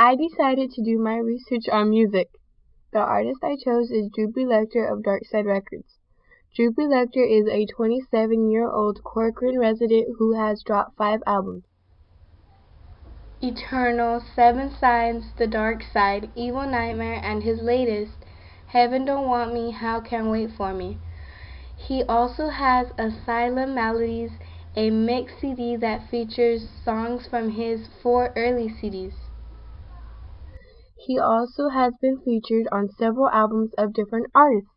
I decided to do my research on music. The artist I chose is Droopy Lector of Darkside Records. Droopy Lector is a 27-year-old Corcoran resident who has dropped 5 albums. Eternal, 7 Signs, The Dark Side, Evil Nightmare, and his latest, Heaven Don't Want Me, How Can Wait For Me. He also has Asylum Melodies, a mixed CD that features songs from his 4 early CDs. He also has been featured on several albums of different artists.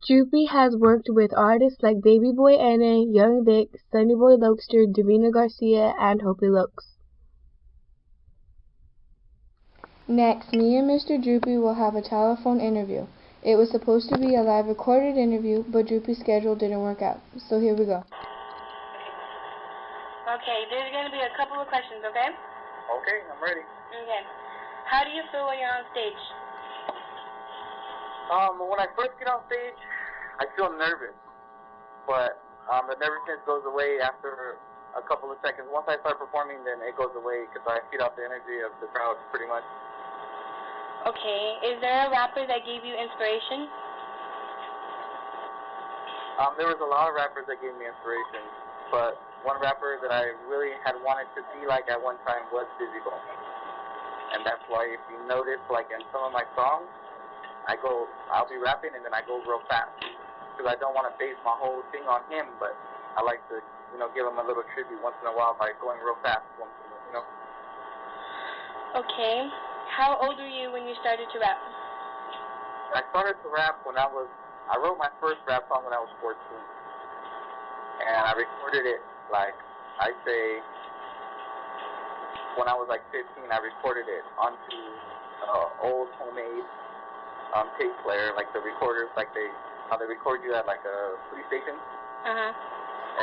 Droopy has worked with artists like Baby Boy N.A., Young Vic, Sunny Boy Lokester, Davina Garcia, and Hopi Lokes. Next, me and Mr. Droopy will have a telephone interview. It was supposed to be a live recorded interview, but Droopy's schedule didn't work out. So here we go. Okay, there's going to be a couple of questions, okay? Okay, I'm ready. Okay. How do you feel when you're on stage? When I first get on stage, I feel nervous, but the nervousness goes away after a couple of seconds. Once I start performing, then it goes away because I feed off the energy of the crowd pretty much. Okay. Is there a rapper that gave you inspiration? There was a lot of rappers that gave me inspiration, but one rapper that I really had wanted to be like at one time was Dizzy Bone. And that's why if you notice, like in some of my songs, I'll be rapping and then I go real fast. Because I don't want to base my whole thing on him, but I like to, give him a little tribute once in a while by going real fast, Okay. How old were you when you started to rap? I started to rap when I wrote my first rap song when I was 14. And I recorded it, when I was 15, I recorded it onto old homemade tape player, like the recorders, how they record you at a police station. Uh-huh.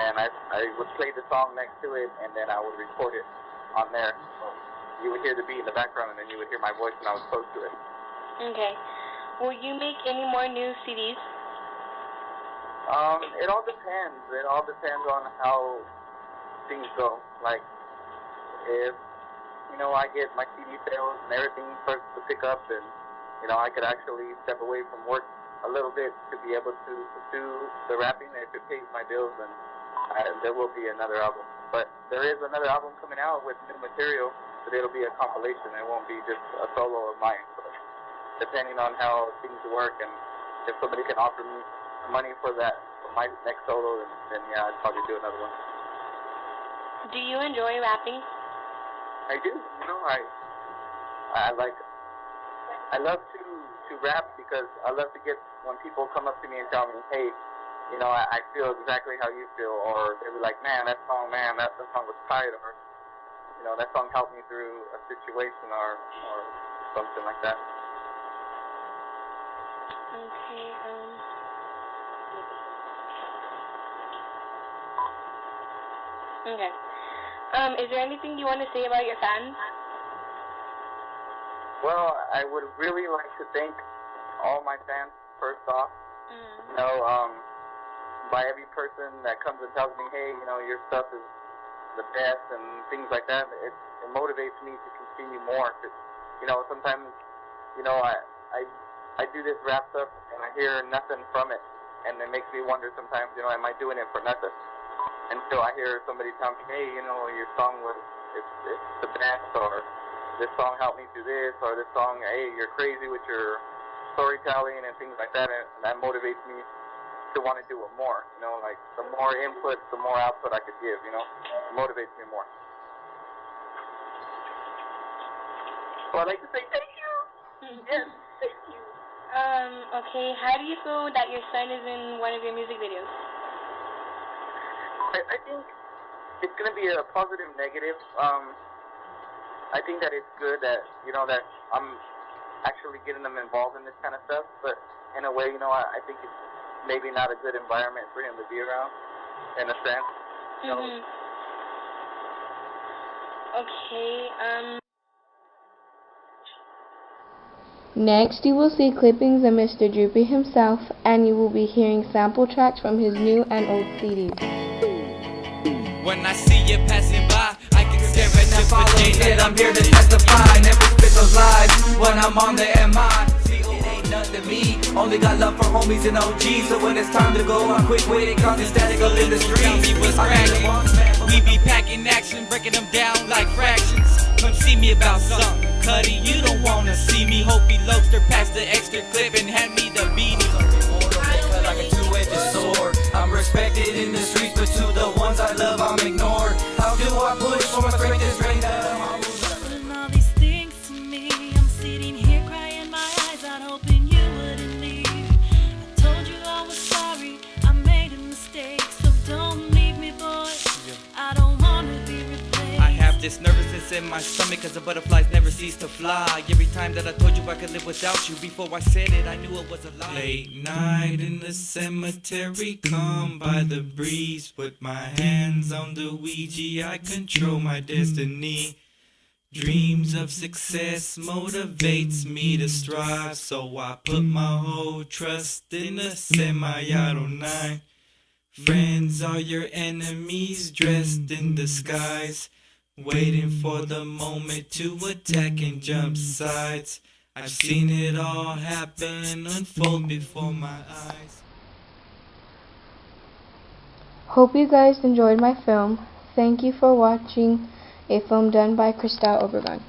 And I would play the song next to it, and then I would record it on there. So you would hear the beat in the background, and then you would hear my voice when I was close to it. Okay. Will you make any more new CDs? It all depends. It all depends on how things go. If I get my CD sales and everything starts to pick up, and I could actually step away from work a little bit to be able to pursue the rapping. And if it pays my bills, then there will be another album. But there is another album coming out with new material, but it'll be a compilation. It won't be just a solo of mine. So depending on how things work, and if somebody can offer me money for my next solo, then yeah, I'd probably do another one. Do you enjoy rapping? I do. I love to rap because I love to get when people come up to me and tell me, hey, I feel exactly how you feel, or they'll be like, man, that song was tight, or that song helped me through a situation, or something like that. Okay. Okay. Is there anything you want to say about your fans? Well, I would really like to thank all my fans, first off. By every person that comes and tells me, hey, your stuff is the best, and things like that, it motivates me to continue more. Sometimes, I do this rap stuff, and I hear nothing from it, and it makes me wonder sometimes, am I doing it for nothing? Until I hear somebody tell me, hey, your song it's the best, or this song helped me through this, or this song, hey, you're crazy with your storytelling and things like that, and that motivates me to want to do it more. The more input, the more output I could give, it motivates me more. So I'd like to say thank you. Yes, thank you. Okay, how do you feel that your son is in one of your music videos? I think it's going to be a positive negative. I think that it's good that, that I'm actually getting them involved in this kind of stuff, but in a way, I think it's maybe not a good environment for him to be around, in a sense. Okay, Next, you will see clippings of Mr. Droopy himself, and you will be hearing sample tracks from his new and old CDs. When I see you passing by, I can stare at your Jaded, I'm here to testify. Never spit those lies when I'm on the MI. See, it ain't nothing to me. Only got love for homies and OGs. So when it's time to go, I'm quick with it. Causing static up in the streets. We be packing action, breaking them down like fractions. Come see me about something, Cuddy, you don't wanna see me. Hope he Lector past the extra clip and hand me the beanie. Like a two-edged sword, I'm respected in the streets, but to the ones I love, I'm ignored. How do I push for my strength and strength that I'm Putting all these things to me, I'm sitting here crying my eyes out, hoping you wouldn't leave. I told you I was sorry, I made a mistake, so don't leave me, boy. I don't wanna be replaced. I have this nervousness in my stomach cause the butterflies never cease to fly. Every time that I told you I could live without you, before I said it I knew it was a lie. Late night in the cemetery, calm by the breeze. Put my hands on the Ouija, I control my destiny. Dreams of success motivates me to strive, so I put my whole trust in the semi-auto 9. Friends are your enemies dressed in disguise, waiting for the moment to attack and jump sides. I've seen it all happen, unfold before my eyes. Hope you guys enjoyed my film. Thank you for watching a film done by Kristel Veronica.